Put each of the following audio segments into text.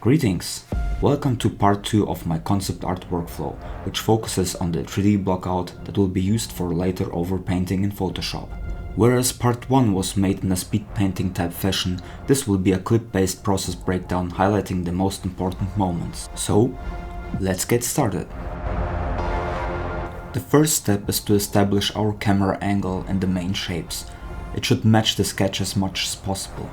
Greetings! Welcome to part 2 of my concept art workflow, which focuses on the 3D blockout that will be used for later overpainting in Photoshop. Whereas part 1 was made in a speed painting type fashion, this will be a clip-based process breakdown highlighting the most important moments. So, let's get started! The first step is to establish our camera angle and the main shapes. It should match the sketch as much as possible.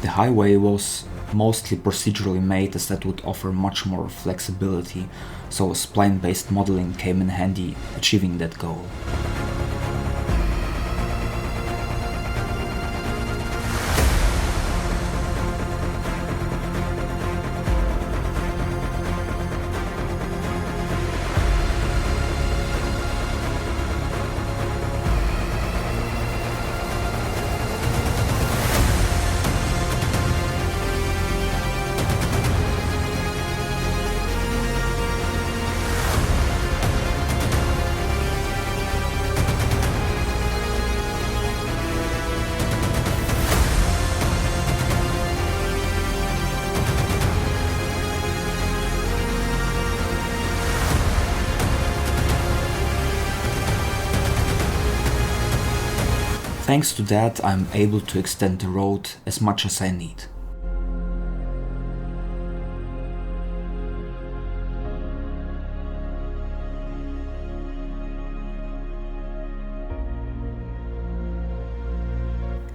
The highway was mostly procedurally made as that would offer much more flexibility, so spline-based modeling came in handy achieving that goal. Thanks to that, I'm able to extend the road as much as I need.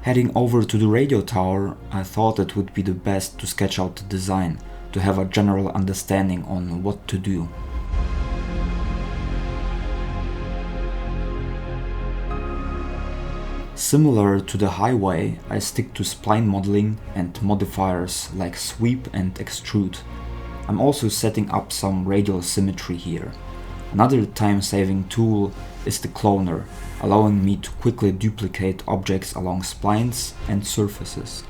Heading over to the radio tower, I thought it would be the best to sketch out the design, to have a general understanding on what to do. Similar to the highway, I stick to spline modeling and modifiers like sweep and extrude. I'm also setting up some radial symmetry here. Another time-saving tool is the cloner, allowing me to quickly duplicate objects along splines and surfaces.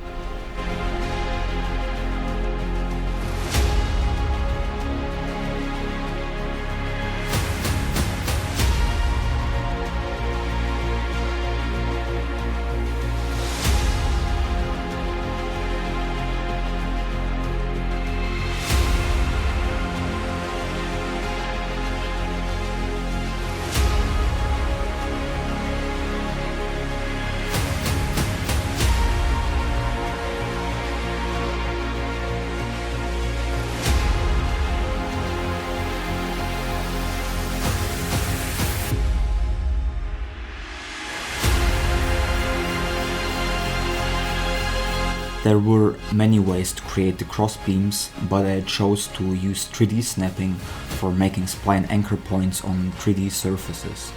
There were many ways to create the crossbeams, but I chose to use 3D snapping for making spline anchor points on 3D surfaces.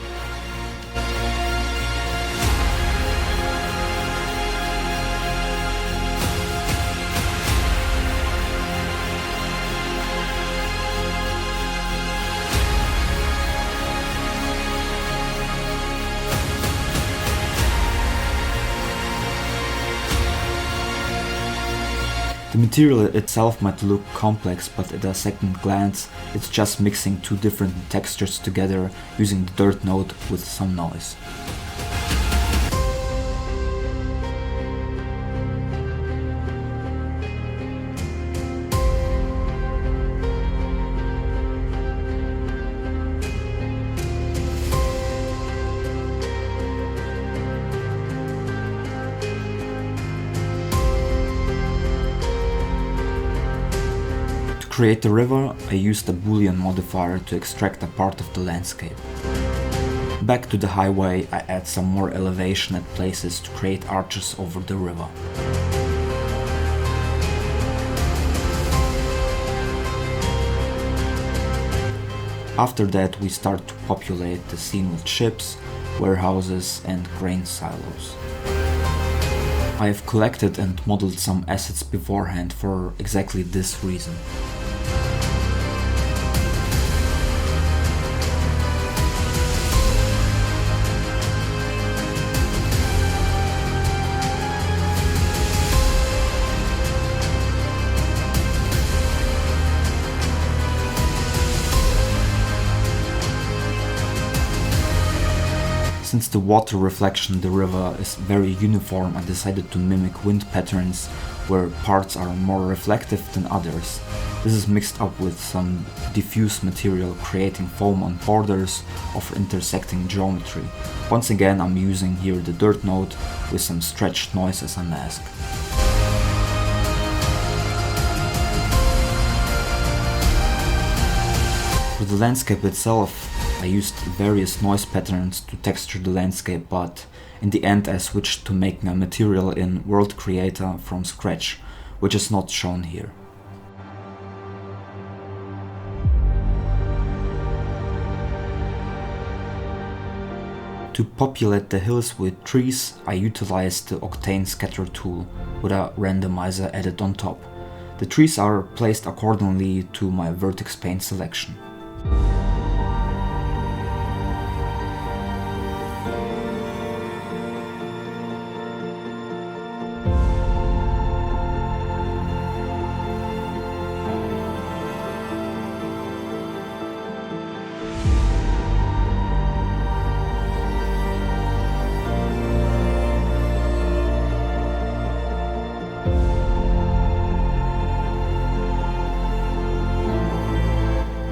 The material itself might look complex, but at a second glance it's just mixing two different textures together using the dirt node with some noise. To create the river, I used a Boolean modifier to extract a part of the landscape. Back to the highway, I add some more elevation at places to create arches over the river. After that, we start to populate the scene with ships, warehouses and grain silos. I have collected and modeled some assets beforehand for exactly this reason. Since the water reflection in the river is very uniform, I decided to mimic wind patterns where parts are more reflective than others. This is mixed up with some diffuse material, creating foam on borders of intersecting geometry. Once again, I'm using here the dirt node with some stretched noise as a mask. For the landscape itself, I used various noise patterns to texture the landscape, but in the end I switched to making a material in World Creator from scratch, which is not shown here. To populate the hills with trees, I utilized the Octane Scatter tool with a randomizer added on top. The trees are placed accordingly to my vertex paint selection.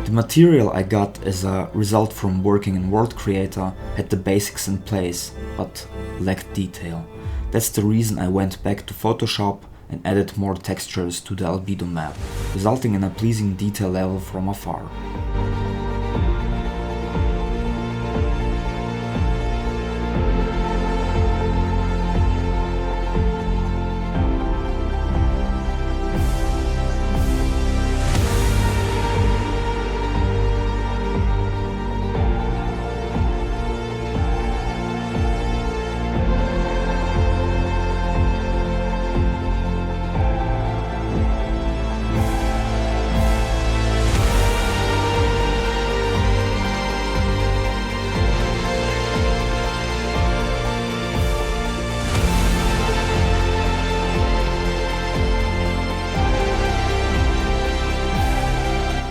The material I got as a result from working in World Creator had the basics in place, but lacked detail. That's the reason I went back to Photoshop and added more textures to the albedo map, resulting in a pleasing detail level from afar.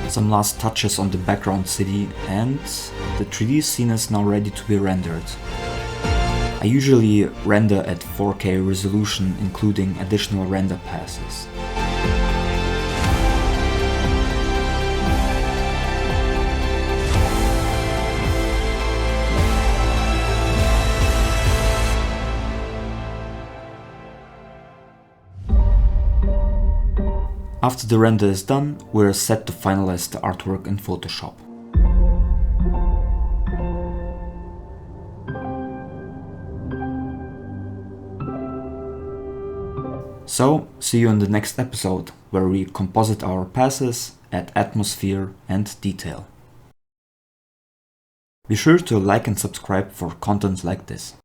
Some last touches on the background city, and the 3D scene is now ready to be rendered. I usually render at 4K resolution, including additional render passes. After the render is done, we're set to finalize the artwork in Photoshop. So, see you in the next episode, where we composite our passes, add atmosphere and detail. Be sure to like and subscribe for content like this.